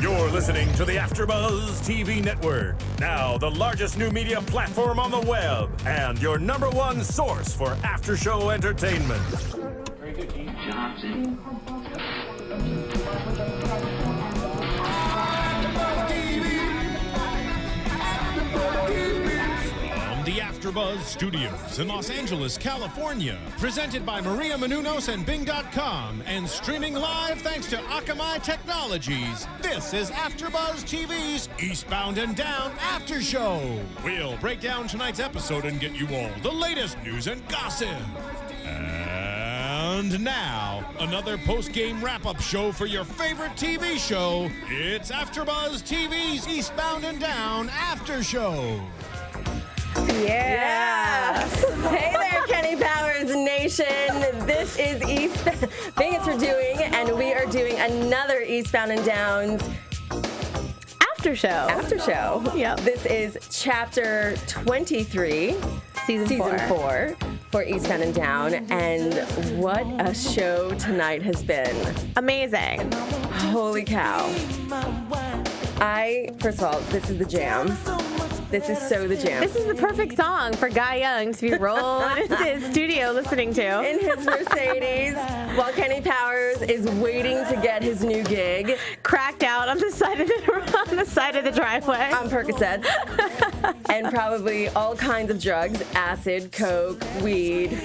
You're listening to the AFTERBUZZ TV network. Now, the largest new media platform on the web and your #1 source for after-show entertainment. Very good, Keith Johnson. From the AFTERBUZZ Studios in Los Angeles, California. Presented by Miriam Gonzalez and Bing.com and streaming live thanks to Akamai Technologies. This is AFTERBUZZ TV's Eastbound and Down After Show. We'll break down tonight's episode and get you all the latest news and gossip. And now, another post-game wrap-up show for your favorite TV show. It's AFTERBUZZ TV's Eastbound and Down After Show. Yeah. Hey there, Kenny Powers Nation. This is Eastbound. Thanks for doing, and we are doing another Eastbound and Downs After show. Yep. This is chapter 23, season 4 for Eastbound and Down, and what a show tonight has been. Amazing. Holy cow. First of all, this is the jam. This is so the jam. This is the perfect song for Guy Young to be rolling into his studio listening to. In his Mercedes, while Kenny Powers is waiting to get his new gig. Cracked out on the side of the driveway. On Percocets. And probably all kinds of drugs, acid, coke, weed,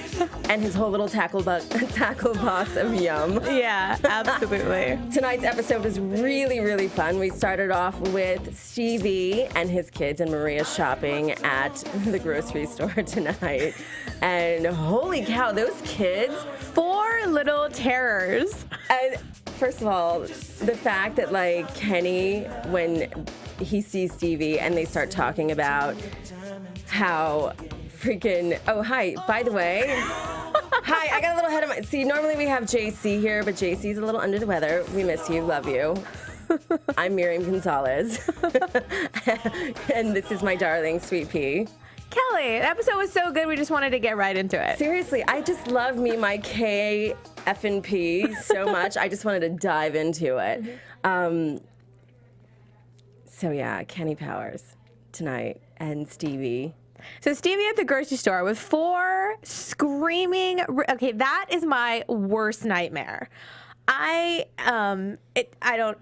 and his whole little tackle box of yum. Yeah, absolutely. Tonight's episode was really, really fun. We started off with Stevie and his kids and Maria shopping at the grocery store tonight. And holy cow, those kids. 4 little terrors. And first of all, the fact that like Kenny, when he sees Stevie and they start talking about how freaking, oh, hi, by the way. Hi, I got a little ahead of my, see, normally we have JC here, but JC's a little under the weather. We miss you, love you. I'm Miriam Gonzalez. And this is my darling, Sweet Pea. Kelly, the episode was so good, we just wanted to get right into it. Seriously, I just love me my K, F, and P so much. I just wanted to dive into it. So yeah, Kenny Powers tonight and Stevie. So Stevie at the grocery store with 4 screaming. Okay, that is my worst nightmare.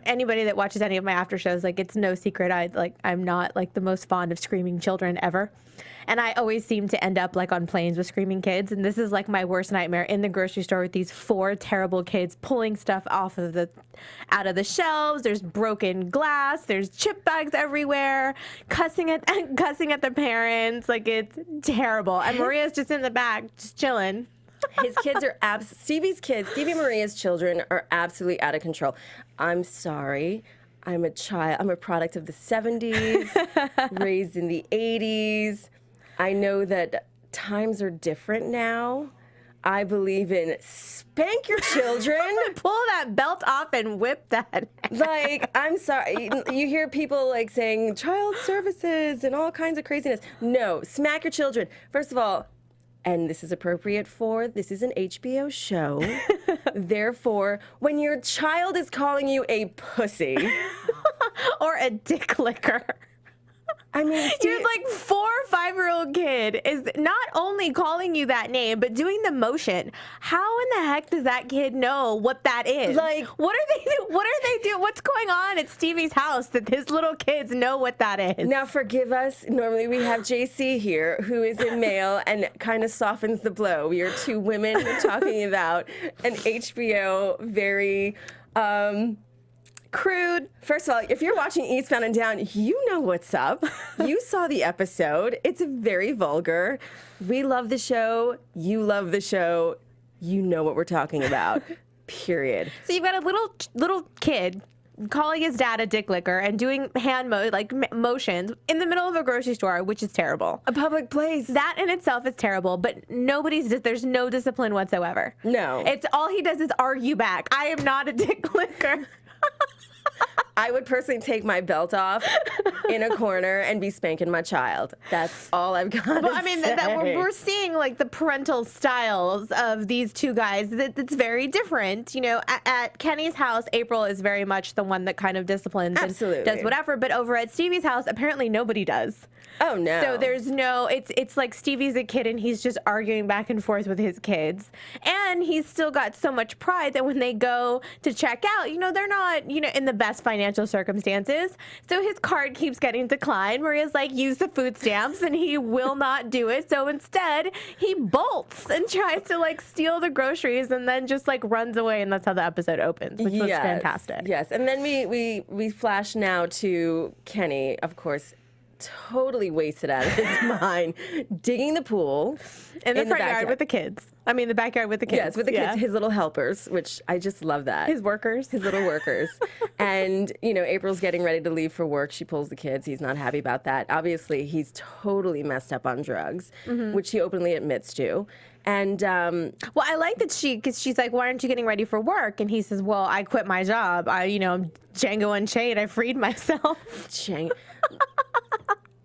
Anybody that watches any of my after shows, like, it's no secret I'm not like the most fond of screaming children ever. And I always seem to end up like on planes with screaming kids. And this is like my worst nightmare, in the grocery store with these 4 terrible kids pulling stuff out of the shelves. There's broken glass. There's chip bags everywhere. Cussing at the parents. Like, it's terrible. And Maria's just in the back, just chilling. His kids are Stevie Maria's children are absolutely out of control. I'm sorry. I'm a child. I'm a product of the 70s, raised in the 80s. I know that times are different now. I believe in spank your children. Pull that belt off and whip that. Like, I'm sorry. You hear people like saying child services and all kinds of craziness. No, smack your children. First of all, and this is appropriate this is an HBO show. Therefore, when your child is calling you a pussy or a dick licker. I mean, your like 4 or 5-year-old kid is not only calling you that name, but doing the motion. How in the heck does that kid know what that is? Like, what are they doing? What's going on at Stevie's house that his little kids know what that is? Now, forgive us. Normally we have JC here, who is a male and kind of softens the blow. We are 2 women talking about an HBO very crude. First of all, if you're watching Eastbound and Down, you know what's up. You saw the episode. It's very vulgar. We love the show. You love the show. You know what we're talking about. Period. So you've got a little kid calling his dad a dick licker and doing hand motions in the middle of a grocery store, which is terrible. A public place. That in itself is terrible, but there's no discipline whatsoever. No. It's all he does is argue back. I am not a dick licker. I would personally take my belt off in a corner and be spanking my child. That's all I've got Well, to I mean, say. we're seeing like the parental styles of these two guys. That's very different. You know, at Kenny's house, April is very much the one that kind of disciplines Absolutely. and does whatever. But over at Stevie's house, apparently nobody does. Oh, no. So there's no, it's like Stevie's a kid and he's just arguing back and forth with his kids. And he's still got so much pride that when they go to check out, you know, they're not, you know, in the best financial circumstances. So his card keeps getting declined. Maria's like, use the food stamps, and he will not do it. So instead, he bolts and tries to like steal the groceries and then just like runs away. And that's how the episode opens, which was fantastic. Yes. And then we flash now to Kenny, of course, totally wasted out of his mind, digging the pool In the front yard with the kids. I mean, the backyard with the kids. Yes, with the kids, his little helpers, which I just love that. His workers. His little workers. And, you know, April's getting ready to leave for work. She pulls the kids. He's not happy about that. Obviously, he's totally messed up on drugs, which he openly admits to. And well, I like that because she's like, why aren't you getting ready for work? And he says, well, I quit my job. I'm Django Unchained. I freed myself.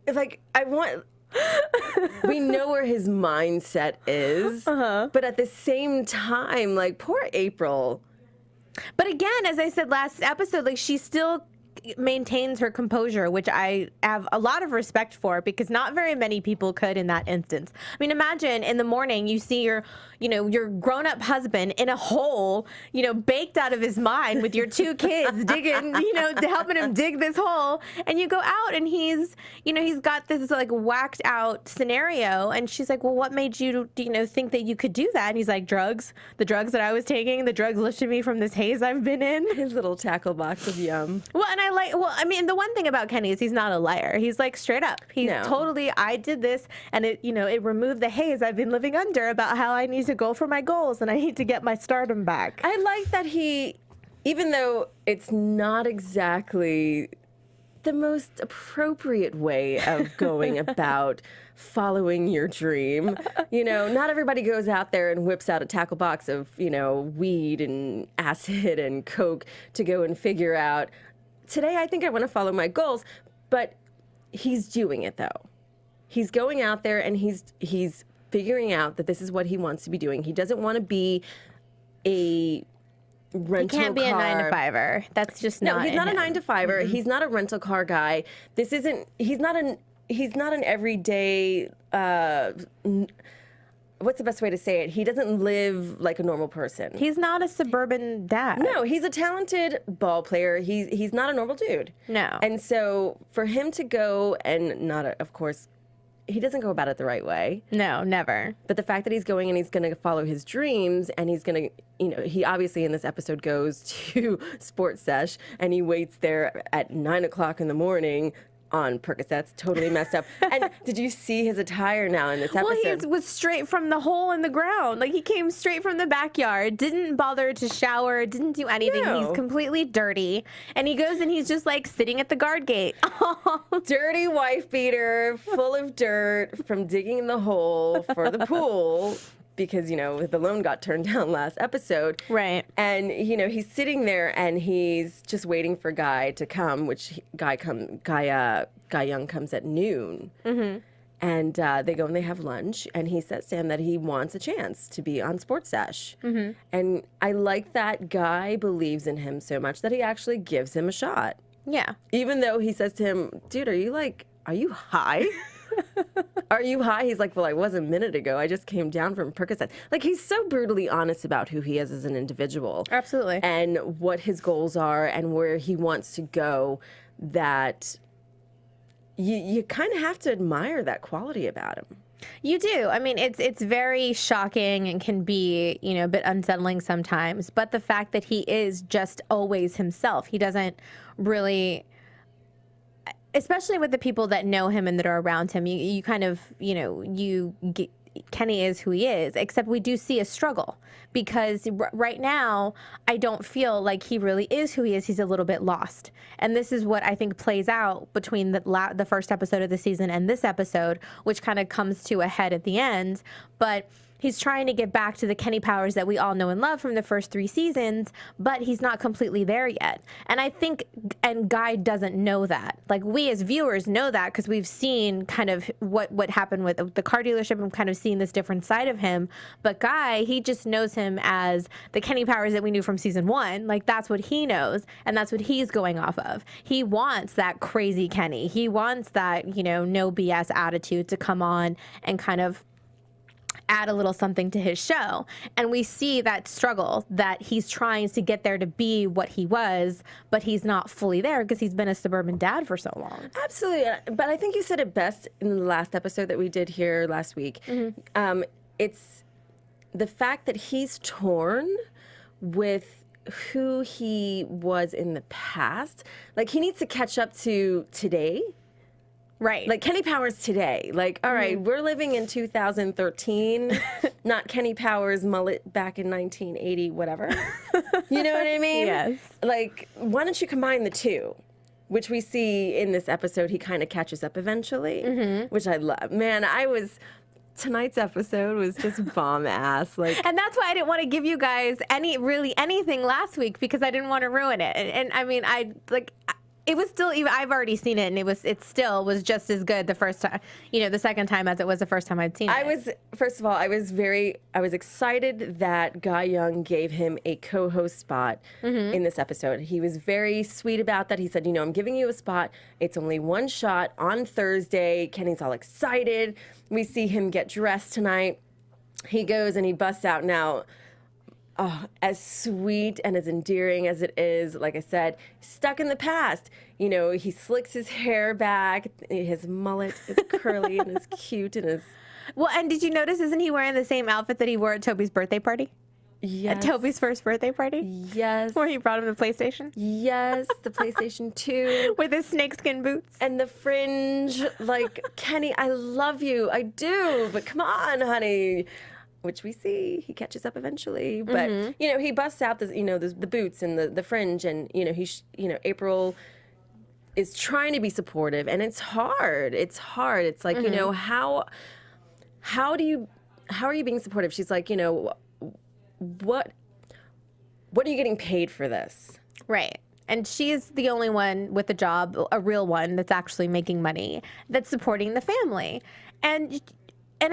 It's like, we know where his mindset is, but at the same time, like, poor April. But again, as I said last episode, like, she still maintains her composure, which I have a lot of respect for, because not very many people could in that instance. I mean, imagine in the morning you see your grown-up husband in a hole, baked out of his mind with your two kids digging, helping him dig this hole, and you go out and he's got this like whacked out scenario, and she's like, well, what made you, think that you could do that? And he's like, drugs. The drugs that I was taking, the drugs lifted me from this haze I've been in. His little tackle box of yum. Well, and the one thing about Kenny is he's not a liar. He's like straight up. He's totally, I did this, and it removed the haze I've been living under about how I need to go for my goals and I need to get my stardom back. I like that even though it's not exactly the most appropriate way of going about following your dream. Not everybody goes out there and whips out a tackle box of, weed and acid and coke to go and figure out, today I think I want to follow my goals. But he's doing it, though. He's going out there and he's figuring out that this is what he wants to be doing. He doesn't want to be a rental car. He can't be a 9-to-5er. That's just not. No, he's not a 9-to-5er. Mm-hmm. He's not a rental car guy. He's not an everyday, what's the best way to say it? He doesn't live like a normal person. He's not a suburban dad. No, he's a talented ball player. He's not a normal dude. No. And so for him to go and of course, he doesn't go about it the right way. No, never. But the fact that he's going and he's going to follow his dreams, and he's going to, he obviously in this episode goes to Sports Sesh and he waits there at 9 o'clock in the morning on Percocets, totally messed up. And did you see his attire now in this episode? Well, he was straight from the hole in the ground. Like, he came straight from the backyard, didn't bother to shower, didn't do anything. No. He's completely dirty. And he goes and he's just like sitting at the guard gate. Dirty wife beater, full of dirt from digging in the hole for the pool. Because, the loan got turned down last episode. Right. And, he's sitting there and he's just waiting for Guy to come, which Guy Young comes at noon. Mm-hmm. And they go and they have lunch. And he says to him that he wants a chance to be on Sports Sesh. Mm-hmm. And I like that Guy believes in him so much that he actually gives him a shot. Yeah. Even though he says to him, dude, are you high? Are you high? He's like, well, I was a minute ago. I just came down from Percocet. Like, he's so brutally honest about who he is as an individual. Absolutely. And what his goals are and where he wants to go, that you kind of have to admire that quality about him. You do. I mean, it's very shocking and can be, a bit unsettling sometimes. But the fact that he is just always himself, he doesn't really... Especially with the people that know him and that are around him, you kind of, Kenny is who he is, except we do see a struggle because right now I don't feel like he really is who he is. He's a little bit lost. And this is what I think plays out between the first episode of the season and this episode, which kind of comes to a head at the end. But he's trying to get back to the Kenny Powers that we all know and love from the first 3 seasons, but he's not completely there yet. And I think, and Guy doesn't know that. Like, we as viewers know that because we've seen kind of what happened with the car dealership and kind of seen this different side of him. But Guy, he just knows him as the Kenny Powers that we knew from season 1. Like, that's what he knows, and that's what he's going off of. He wants that crazy Kenny. He wants that, no BS attitude to come on and kind of add a little something to his show. And we see that struggle that he's trying to get there to be what he was, but he's not fully there because he's been a suburban dad for so long. Absolutely. But I think you said it best in the last episode that we did here last week. It's the fact that he's torn with who he was in the past. Like, he needs to catch up to today. Right. Like, Kenny Powers today. Like, all right, we're living in 2013, not Kenny Powers mullet back in 1980, whatever. You know what I mean? Yes. Like, why don't you combine the two? Which we see in this episode, he kind of catches up eventually, which I love. Man, tonight's episode was just bomb ass. Like, and that's why I didn't want to give you guys anything last week, because I didn't want to ruin it. And I mean, it was still, even I've already seen it, and it still was just as good the first time, the second time as it was the first time I'd seen it. First of all, I was excited that Guy Young gave him a co-host spot in this episode. He was very sweet about that. He said, I'm giving you a spot. It's only one shot on Thursday. Kenny's all excited. We see him get dressed tonight. He goes and he busts out now. Oh, as sweet and as endearing as it is, like I said, stuck in the past. He slicks his hair back. His mullet is curly and is cute and is... Well, and did you notice, isn't he wearing the same outfit that he wore at Toby's birthday party? Yes. At Toby's first birthday party? Yes. Where he brought him the PlayStation? Yes, the PlayStation 2. With his snakeskin boots. And the fringe. Like, Kenny, I love you. I do. But come on, honey. Which we see, he catches up eventually. But, he busts out the boots and the fringe. And, April is trying to be supportive. And it's hard. It's hard. It's like, how are you being supportive? She's like, what are you getting paid for this? Right. And she's the only one with a job, a real one, that's actually making money, that's supporting the family. And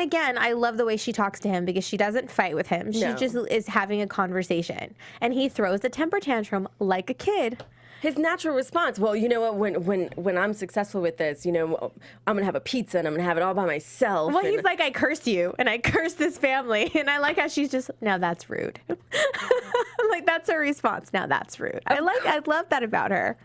again, I love the way she talks to him, because she doesn't fight with him. She just is having a conversation. And he throws a temper tantrum like a kid. His natural response, well, you know what, when I'm successful with this, I'm going to have a pizza and I'm going to have it all by myself. Well, he's like, I curse you and I curse this family. And I like how she's just, now that's rude. Like, that's her response. Now that's rude. I love that about her.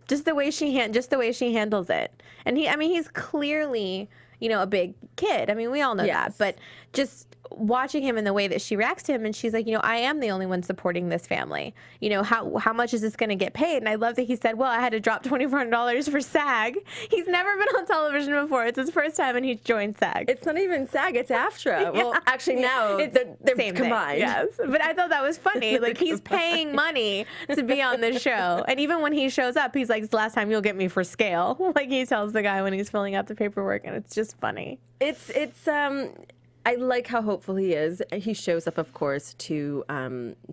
Just the way she handles it. And he's clearly, a big kid. I mean, we all know that. But just watching him in the way that she reacts to him, and she's like, I am the only one supporting this family. How much is this going to get paid? And I love that he said, well, I had to drop $2,400 for SAG. He's never been on television before. It's his first time, and he joined SAG. It's not even SAG, it's AFTRA. Well, actually now they're same combined. Thing. Yes. But I thought that was funny. Like, he's paying money to be on the show. And even when he shows up, he's like, it's the last time you'll get me for scale. Like, he tells the guy when he's filling out the paperwork, and it's just funny. I like how hopeful he is. He shows up, of course, to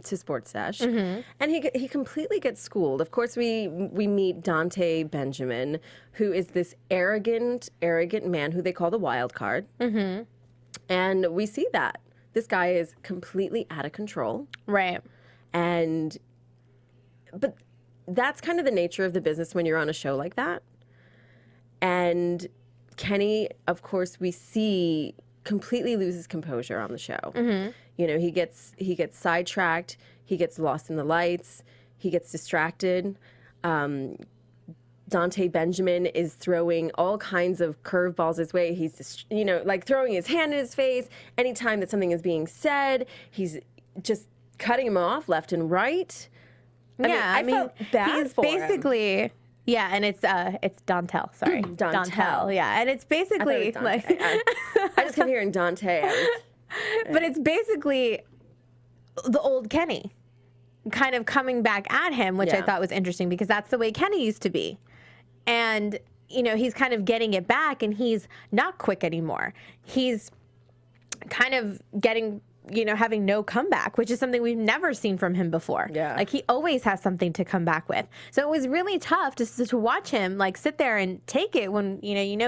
Sports Sesh, and he completely gets schooled. Of course, we meet Dante Benjamin, who is this arrogant man who they call the wild card, and we see that this guy is completely out of control, right? But that's kind of the nature of the business when you're on a show like that. And Kenny, of course, we see completely loses composure on the show. He gets sidetracked. He gets lost in the lights. He gets distracted. Dante Benjamin is throwing all kinds of curveballs his way. He's just, like throwing his hand in his face. Anytime that something is being said, he's just cutting him off left and right. I felt bad for him. Basically. Yeah, and it's Dontel. Sorry, Dontel. Yeah, and it's basically like I just kept hearing Dante. But it's basically the old Kenny, kind of coming back at him, which I thought was interesting, because that's the way Kenny used to be, and he's kind of getting it back, and he's not quick anymore. He's kind of getting, having no comeback, which is something we've never seen from him before. Yeah. Like, he always has something to come back with. So it was really tough to watch him, like, sit there and take it when,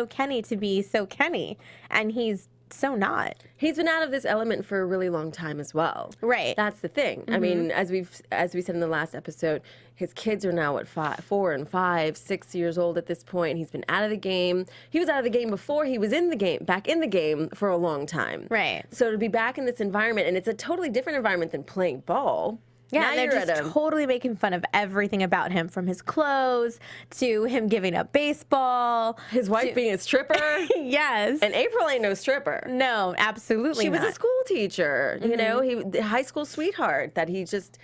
Kenny to be so Kenny, and he's so not. He's been out of this element for a really long time as well. Right. That's the thing. I mean, as we said in the last episode, his kids are now 4 and 5, 6 years old at this point. He's been out of the game. He was out of the game before he was in the game, back in the game for a long time. Right. So to be back in this environment, and it's a totally different environment than playing ball. Yeah, Now they're you're just totally making fun of everything about him, from his clothes to him giving up baseball. His wife being a stripper. Yes. And April ain't no stripper. No, absolutely She not. was a school teacher, the high school sweetheart that he just...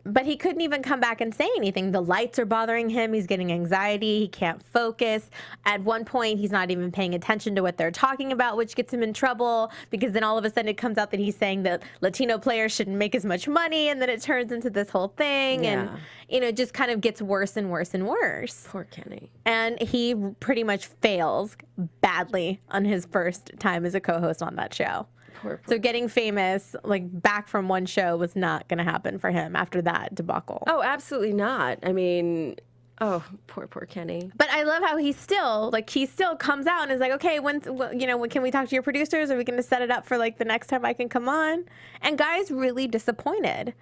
But he couldn't even come back and say anything. The lights are bothering him. He's getting anxiety. He can't focus. At one point, he's not even paying attention to what they're talking about, which gets him in trouble, because then all of a sudden it comes out that he's saying that Latino players shouldn't make as much money, and then it turns into this whole thing. Yeah. And, it just kind of gets worse and worse and worse. Poor Kenny. And he pretty much fails badly on his first time as a co-host on that show. So getting famous, like, back from one show was not going to happen for him after that debacle. Oh, absolutely not. I mean, poor Kenny. But I love how he still comes out and is like, okay, when can we talk to your producers? Are we going to set it up for, like, the next time I can come on? And Guy's really disappointed.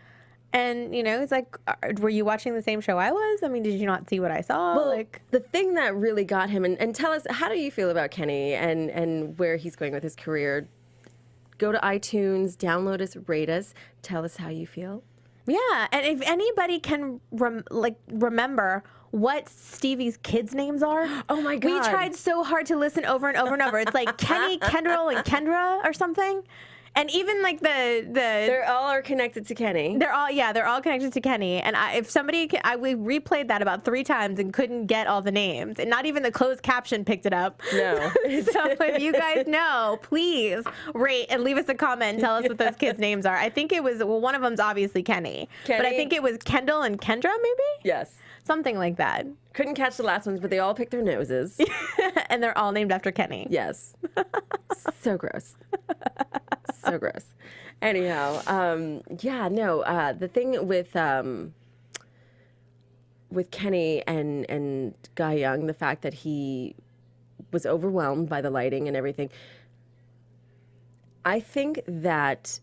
And, he's like, were you watching the same show I was? I mean, did you not see what I saw? Well, the thing that really got him, and tell us, how do you feel about Kenny and where he's going with his career? Go to iTunes, download us, rate us, tell us how you feel. Yeah, and if anybody can remember what Stevie's kids' names are. Oh my God. We tried so hard to listen over and over and over. It's like Kenny, Kendall, and Kendra or something. And even like they're all are connected to Kenny. They're all connected to Kenny. And we replayed that about 3 times and couldn't get all the names. And not even the closed caption picked it up. No. So if you guys know, please rate and leave us a comment and tell us what those kids' names are. I think it was, one of them's obviously Kenny. But I think it was Kendall and Kendra, maybe? Yes. Something like that. Couldn't catch the last ones, but they all picked their noses. And they're all named after Kenny. Yes. So gross. So gross. Anyhow, the thing with Kenny and Guy Young, the fact that he was overwhelmed by the lighting and everything, I think that,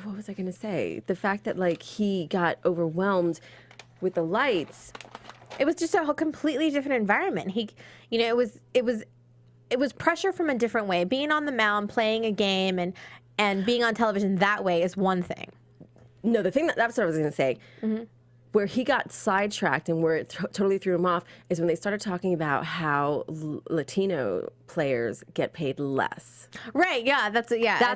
what was I going to say? The fact that, like, he got overwhelmed with the lights. It was just a whole completely different environment. It was pressure from a different way. Being on the mound, playing a game, and being on television that way is one thing. No, that's what I was going to say. Mm-hmm. Where he got sidetracked and where it totally threw him off is when they started talking about how Latino players get paid less. Right, yeah, that's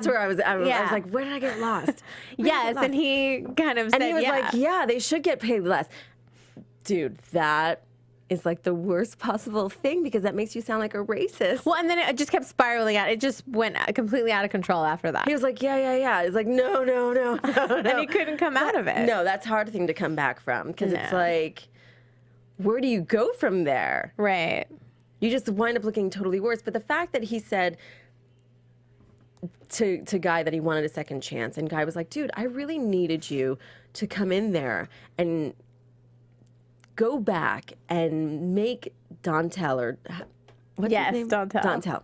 where I was like, where did I get lost? Yes, and he kind of said, and he was like, yeah, they should get paid less. Dude, that is like the worst possible thing, because that makes you sound like a racist. Well, and then it just kept spiraling out. It just went completely out of control after that. He was like, yeah. It's like, no. And he couldn't come out of it. No, that's a hard thing to come back from, because it's like, where do you go from there? Right. You just wind up looking totally worse. But the fact that he said to Guy that he wanted a second chance, and Guy was like, dude, I really needed you to come in there and go back and make Dontel, or what's his name? Dontel.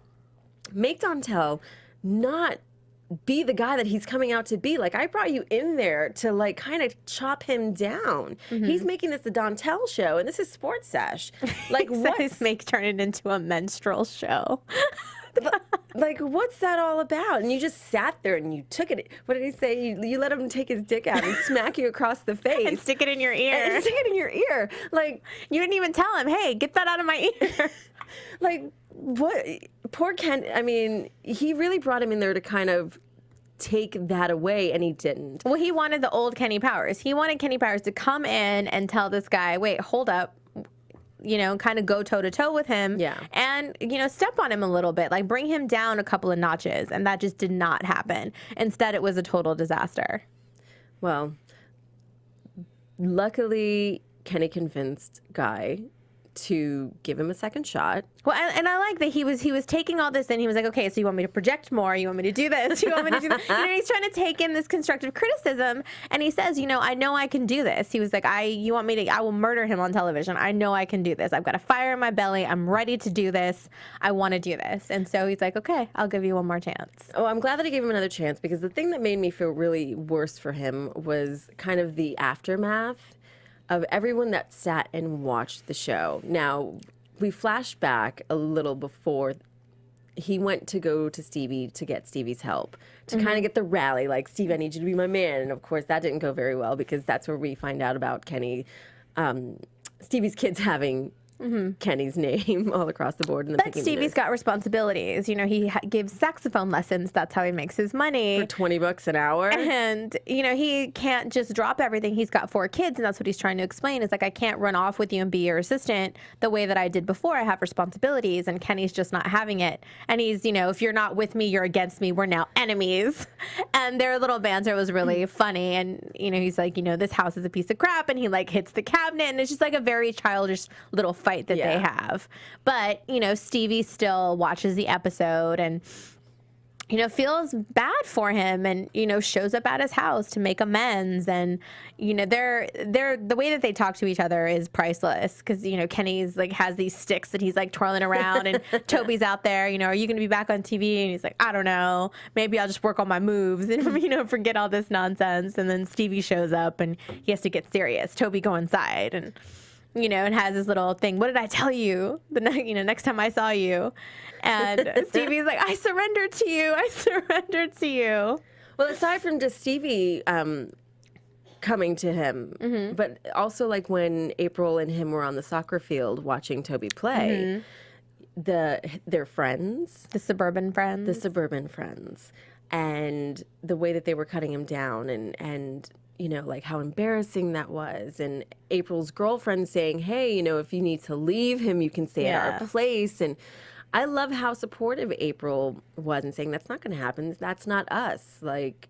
Make Dontel not be the guy that he's coming out to be. Like, I brought you in there to, like, kind of chop him down. Mm-hmm. He's making this the Dontel show, and this is Sports Sesh. Like, turn it into a menstrual show. Like, what's that all about? And you just sat there and you took it. What did he say? You let him take his dick out and smack you across the face. And stick it in your ear. And stick it in your ear. Like, you didn't even tell him, hey, get that out of my ear. Like, what? Poor Ken. I mean, he really brought him in there to kind of take that away, and he didn't. Well, he wanted the old Kenny Powers. He wanted Kenny Powers to come in and tell this guy, wait, hold up. Kind of go toe-to-toe with him. Yeah. And, step on him a little bit. Like, bring him down a couple of notches. And that just did not happen. Instead, it was a total disaster. Well, luckily, Kenny convinced Guy to give him a second shot. Well, and I like that he was taking all this and he was like, okay, so you want me to project more? You want me to do this? You want me to do that? He's trying to take in this constructive criticism, and he says, I know I can do this. He was like, I will murder him on television. I know I can do this. I've got a fire in my belly. I'm ready to do this. I want to do this. And so he's like, okay, I'll give you one more chance. Oh, I'm glad that I gave him another chance, because the thing that made me feel really worse for him was kind of the aftermath of everyone that sat and watched the show. Now, we flash back a little before he went to go to Stevie to get Stevie's help, to kind of get the rally, like, Steve, I need you to be my man. And of course, that didn't go very well, because that's where we find out about Stevie's kids having Kenny's name all across the board. But Stevie's got responsibilities. He gives saxophone lessons. That's how he makes his money. For $20 an hour. And, he can't just drop everything. He's got 4 kids, and that's what he's trying to explain. It's like, I can't run off with you and be your assistant the way that I did before. I have responsibilities, and Kenny's just not having it. And he's, if you're not with me, you're against me. We're now enemies. And their little banter was really funny. And, he's like, this house is a piece of crap. And he, like, hits the cabinet. And it's just like a very childish little fight that they have. But, Stevie still watches the episode and, feels bad for him and, shows up at his house to make amends. And, they're the way that they talk to each other is priceless, because, Kenny's like has these sticks that he's like twirling around, and Toby's out there, are you going to be back on TV? And he's like, I don't know, maybe I'll just work on my moves and, forget all this nonsense. And then Stevie shows up and he has to get serious. Toby, go inside. And and has this little thing. What did I tell you? Next time I saw you. And Stevie's like, I surrendered to you. I surrendered to you. Well, aside from just Stevie coming to him, but also like when April and him were on the soccer field watching Toby play, their friends. The suburban friends. And the way that they were cutting him down and like how embarrassing that was. And April's girlfriend saying, hey, if you need to leave him, you can stay at our place. And I love how supportive April was and saying, that's not going to happen. That's not us. Like,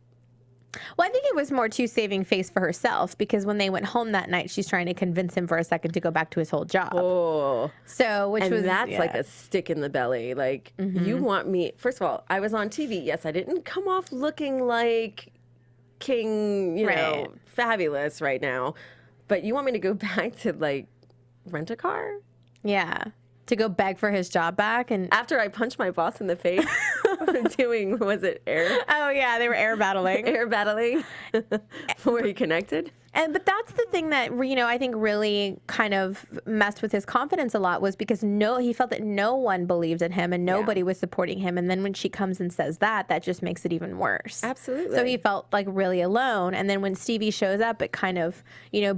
well, I think it was more too saving face for herself, because when they went home that night, she's trying to convince him for a second to go back to his whole job. Oh. So, that's like a stick in the belly. Like, you want me, first of all, I was on TV. Yes, I didn't come off looking like King, fabulous right now. But you want me to go back to, like, rent a car? Yeah. To go beg for his job back? And after I punched my boss in the face doing, was it air? Oh, yeah, they were air battling. Air battling. Were you connected? But that's the thing that, I think really kind of messed with his confidence a lot, was because he felt that no one believed in him and nobody was supporting him. And then when she comes and says that just makes it even worse. Absolutely. So he felt like really alone. And then when Stevie shows up, it kind of,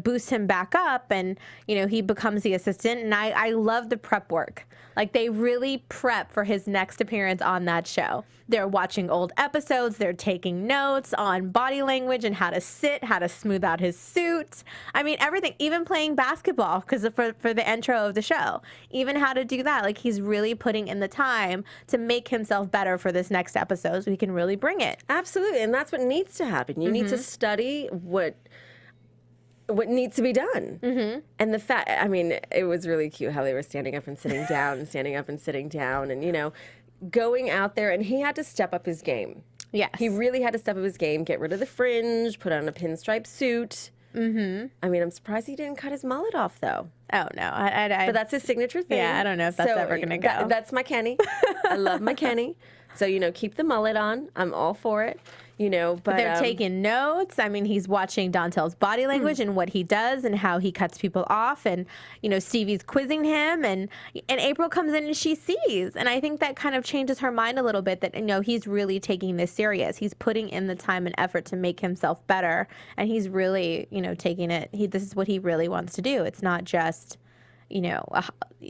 boosts him back up, and, he becomes the assistant. And I love the prep work. Like, they really prep for his next appearance on that show. They're watching old episodes. They're taking notes on body language and how to sit, how to smooth out his suit. I mean, everything, even playing basketball, because for the intro of the show, even how to do that. Like, he's really putting in the time to make himself better for this next episode so he can really bring it. Absolutely. And that's what needs to happen. You need to study what needs to be done. And the fact, it was really cute how they were standing up and sitting down and standing up and sitting down and, going out there, and he had to step up his game. Yes. He really had to step up his game, get rid of the fringe, put on a pinstripe suit. I'm surprised he didn't cut his mullet off, though. Oh, no. But that's his signature thing. Yeah, I don't know if that's ever going to go. That's my Kenny. I love my Kenny. So, keep the mullet on. I'm all for it. But they're taking notes. He's watching Dontel's body language and what he does and how he cuts people off. And, Stevie's quizzing him. And April comes in and she sees. And I think that kind of changes her mind a little bit, that, he's really taking this serious. He's putting in the time and effort to make himself better. And he's really, taking it. This is what he really wants to do. It's not just,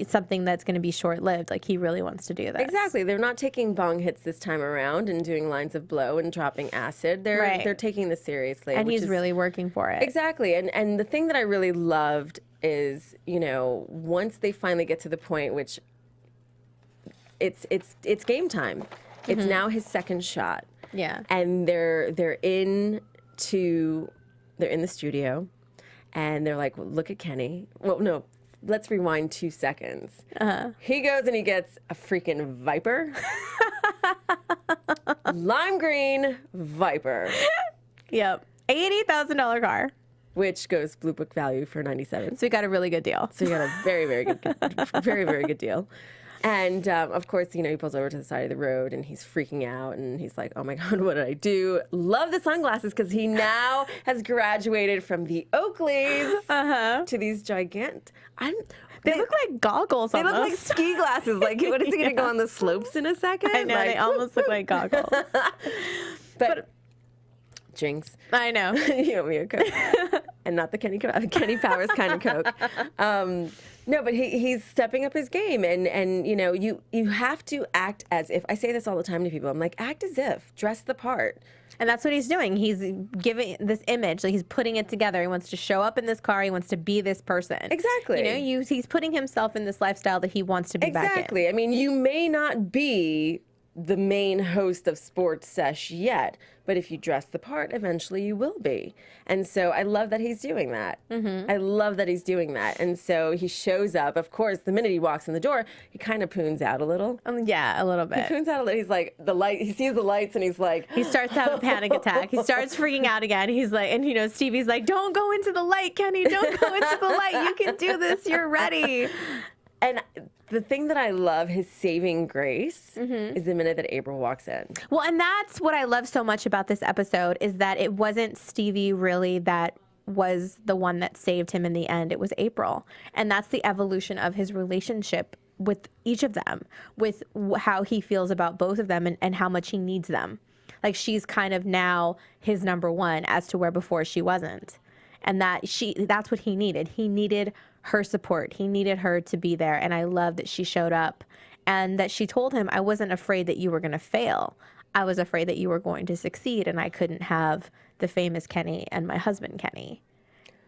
something that's going to be short-lived. Like, he really wants to do this. Exactly. They're not taking bong hits this time around and doing lines of blow and dropping acid. They're taking this seriously. And he's really working for it. Exactly. And the thing that I really loved is, once they finally get to the point, which it's game time. It's now his second shot. Yeah. And they're in the studio, and they're like, well, look at Kenny. Well, no. let's rewind 2 seconds. He goes and he gets a freaking Viper. Lime green Viper. Yep. $80,000 car. Which goes Blue Book value for 97. So we got a really good deal. So you got a very, very good, very, very good deal. And of course, you know, he pulls over to the side of the road and he's freaking out and he's like, oh my God, what did I do? Love the sunglasses because he now has graduated from the Oakleys to these gigantic. They look like goggles They almost. look like ski glasses. Like, what is he going to go on the slopes in a second? I know, like, they almost look like goggles. but Jinx. I know. You owe me a Coke. And not the Kenny Powers kind of Coke. No, but he's stepping up his game. And you know, you have to act as if. I say this all the time to people. I'm like, act as if. Dress the part. And that's what he's doing. He's giving this image, like he's putting it together. He wants to show up in this car. He wants to be this person. Exactly. You know, he's putting himself in this lifestyle that he wants to be back in. Exactly. I mean, you may not be the main host of Sports Sesh yet, but if you dress the part, eventually you will be. And so I love that he's doing that. I love that he's doing that. And so he shows up. Of course, the minute he walks in the door, he kind of poons out a little. Yeah, a little bit. He poons out a little. He's like, he sees the lights and he's like. He starts to have a panic attack. He starts freaking out again. He's like, and you know, Stevie's like, don't go into the light, Kenny. Don't go into the light. You can do this. You're ready. And the thing that I love, his saving grace, is the minute that April walks in. Well, and that's what I love so much about this episode is that it wasn't Stevie really that was the one that saved him in the end. It was April. And that's the evolution of his relationship with each of them, with how he feels about both of them and how much he needs them. Like she's kind of now his number one as to where before she wasn't. And that's what he needed. He needed her support. He needed her to be there. And I love that she showed up and that she told him, I wasn't afraid that you were going to fail. I was afraid that you were going to succeed and I couldn't have the famous Kenny and my husband, Kenny.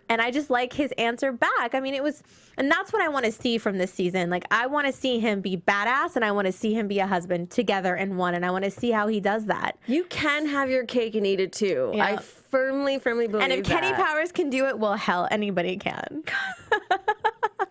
And I just like his answer back. I mean, and that's what I want to see from this season. Like, I want to see him be badass and I want to see him be a husband together in one. And I want to see how he does that. You can have your cake and eat it too. Yeah. I firmly believe that. And if Kenny Powers can do it, well, hell, anybody can.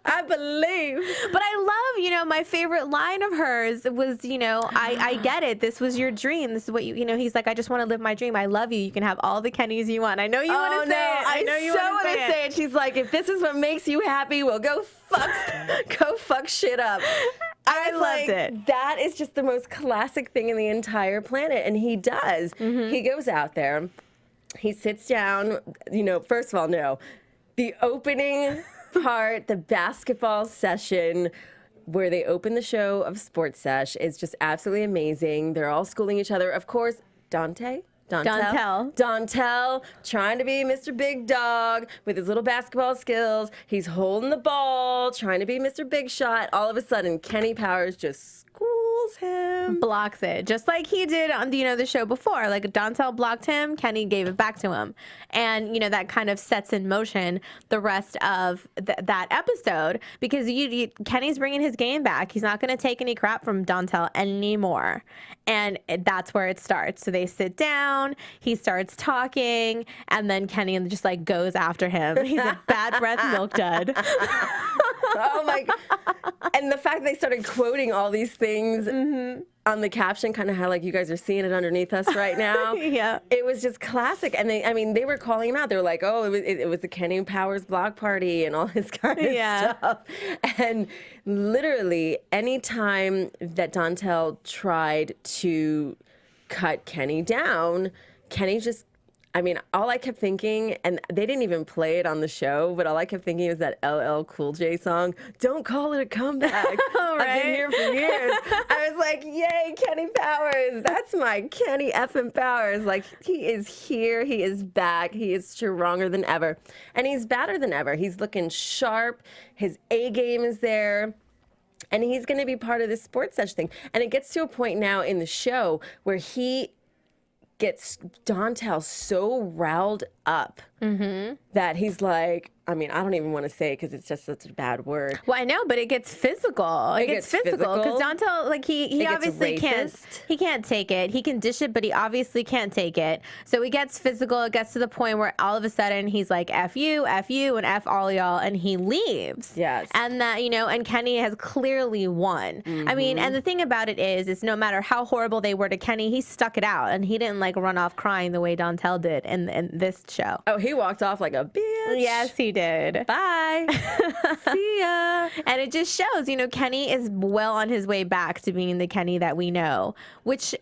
I believe. But I love, you know, my favorite line of hers was, you know, I get it. This was your dream. This is what you know, he's like, I just want to live my dream. I love you. You can have all the Kennys you want. I know you want to say it. I know you want to say it. She's like, if this is what makes you happy, well, go fuck shit up. I loved it. That is just the most classic thing in the entire planet. And he does. He goes out there. He sits down. You know, first of all, no. The opening part, the basketball session where they open the show of Sports Sesh is just absolutely amazing. They're all schooling each other. Of course, Dontel trying to be Mr. Big Dog with his little basketball skills. He's holding the ball, trying to be Mr. Big Shot. All of a sudden, Kenny Powers just schools him. Blocks it. Just like he did on, you know, the show before. Like Dontel blocked him, Kenny gave it back to him. And, you know, that kind of sets in motion the rest of that episode because Kenny's bringing his game back. He's not going to take any crap from Dontel anymore. And that's where it starts. So they sit down, he starts talking, and then Kenny just like goes after him. He's a bad breath milk dud. Oh my God. And the fact they started quoting all these things on the caption, kind of how like you guys are seeing it underneath us right now. Yeah. It was just classic. And they were calling him out. They were like, oh, it was the Kenny Powers block party and all this kind of stuff. And literally anytime that Dontel tried to cut Kenny down, Kenny just, I mean, all I kept thinking, and they didn't even play it on the show, but all I kept thinking was that LL Cool J song, Don't Call It a Comeback. Right? I've been here for years. I was like, yay, Kenny Powers. That's my Kenny effing Powers. Like, he is here. He is back. He is stronger than ever. And he's badder than ever. He's looking sharp. His A game is there. And he's going to be part of this Sports Sesh thing. And it gets to a point now in the show where he gets Dontel so riled up that he's like, I mean, I don't even want to say because it's just such a bad word. Well, I know, but it gets physical. It gets physical because Dontel, like he obviously can't take it. He can dish it, but he obviously can't take it. So it gets physical. It gets to the point where all of a sudden he's like, F you, and F all y'all, and he leaves. Yes. And that, and Kenny has clearly won. I mean, and the thing about it is no matter how horrible they were to Kenny, he stuck it out, and he didn't like run off crying the way Dontel did in this show. Oh, he walked off like a bitch. Yes, he did. Bye. See ya. And it just shows, Kenny is well on his way back to being the Kenny that we know, which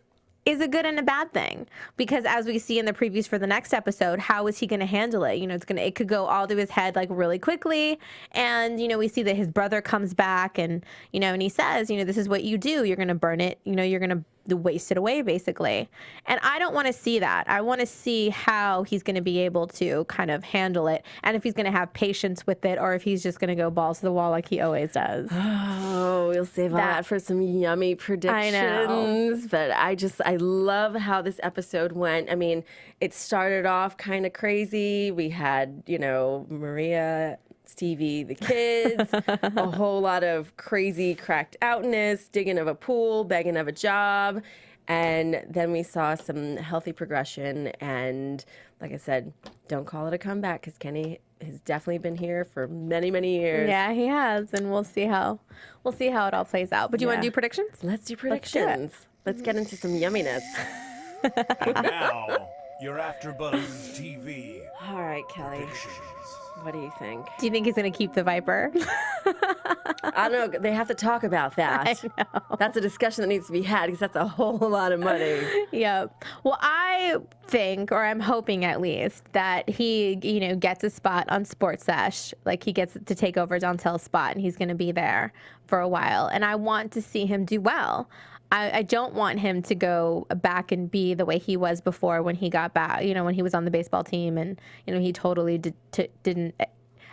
is a good and a bad thing, because as we see in the previews for the next episode, how is he going to handle it? It could go all to his head like really quickly. And, we see that his brother comes back and he says, this is what you do. You're going to burn it. You're going to waste it away, basically. And I don't want to see that. I want to see how he's going to be able to kind of handle it, and if he's going to have patience with it, or if he's just going to go balls to the wall like he always does. Oh, we'll save all that for some yummy predictions. I know. But I love how this episode went. I mean, it started off kind of crazy. We had, Maria, Stevie, the kids, a whole lot of crazy cracked outness, digging of a pool, begging of a job. And then we saw some healthy progression. And like I said, don't call it a comeback, because Kenny has definitely been here for many, many years. Yeah, he has. And we'll see how it all plays out. But do you want to do predictions? Let's do predictions. Let's get into some yumminess. And now, your AfterBuzz TV. All right, Kelly. What do you think? Do you think he's going to keep the Viper? I don't know. They have to talk about that. I know. That's a discussion that needs to be had, because that's a whole lot of money. Yep. Well, I think, or I'm hoping at least, that he, gets a spot on Sports Sesh. Like, he gets to take over Dontel's spot, and he's going to be there for a while. And I want to see him do well. I don't want him to go back and be the way he was before when he got back, when he was on the baseball team, and, he totally didn't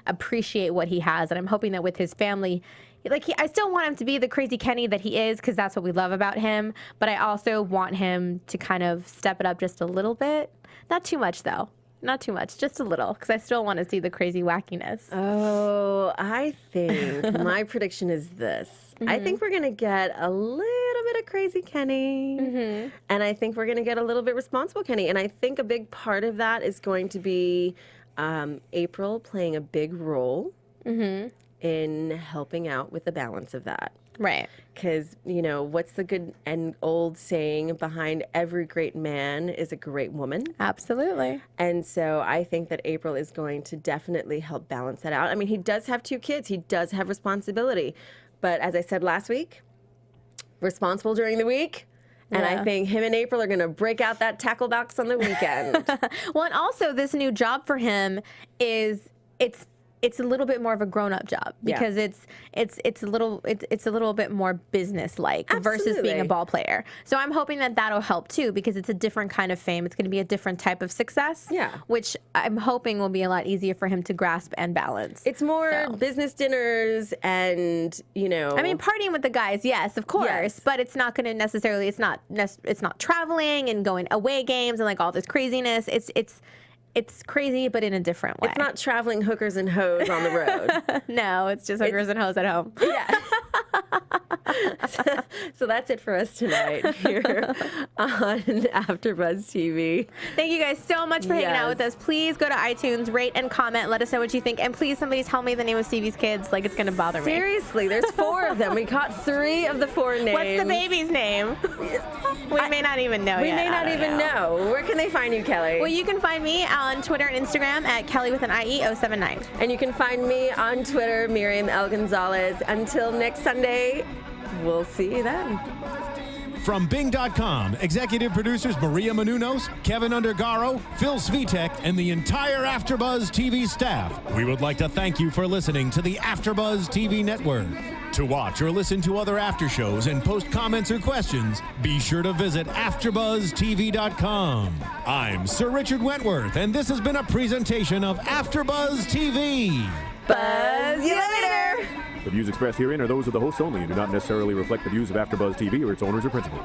appreciate what he has. And I'm hoping that with his family, I still want him to be the crazy Kenny that he is, because that's what we love about him. But I also want him to kind of step it up just a little bit. Not too much, though. Not too much, just a little, because I still want to see the crazy wackiness. Oh, I think my prediction is this. I think we're going to get a little bit of crazy Kenny, and I think we're going to get a little bit responsible Kenny. And I think a big part of that is going to be April playing a big role in helping out with the balance of that. Right. Because, what's the good and old saying? Behind every great man is a great woman. Absolutely. And so I think that April is going to definitely help balance that out. I mean, he does have 2 kids. He does have responsibility. But as I said last week, responsible during the week. And I think him and April are going to break out that tackle box on the weekend. Well, and also this new job for him is it's a little bit more of a grown-up job, because it's a little bit more business-like versus being a ball player. So I'm hoping that that'll help too, because it's a different kind of fame. It's going to be a different type of success, which I'm hoping will be a lot easier for him to grasp and balance. It's more business dinners and, I mean, partying with the guys, yes, of course, but it's not going to necessarily, it's not traveling and going away games and like all this craziness. It's crazy, but in a different way. It's not traveling hookers and hoes on the road. No, it's just hookers and hoes at home. Yeah. So that's it for us tonight here on AfterBuzz TV. Thank you guys so much for hanging out with us. Please go to iTunes, rate and comment. Let us know what you think. And please, somebody tell me the name of Stevie's kids. Like, it's going to bother me. Seriously, there's 4 of them. We caught 3 of the 4 names. What's the baby's name? We may not even know yet. We may not even know. Where can they find you, Kelly? Well, you can find me on Twitter and Instagram at Kellie with an IE 079. And you can find me on Twitter, Miriam Gonzalez. Until next Sunday, we'll see you then. From Bing.com, executive producers Maria Menounos, Kevin Undergaro, Phil Svitek, and the entire AfterBuzz TV staff, we would like to thank you for listening to the AfterBuzz TV network. To watch or listen to other after shows and post comments or questions, be sure to visit AfterBuzzTV.com. I'm Sir Richard Wentworth, and this has been a presentation of AfterBuzz TV. Buzz you later! The views expressed herein are those of the hosts only and do not necessarily reflect the views of AfterBuzz TV or its owners or principals.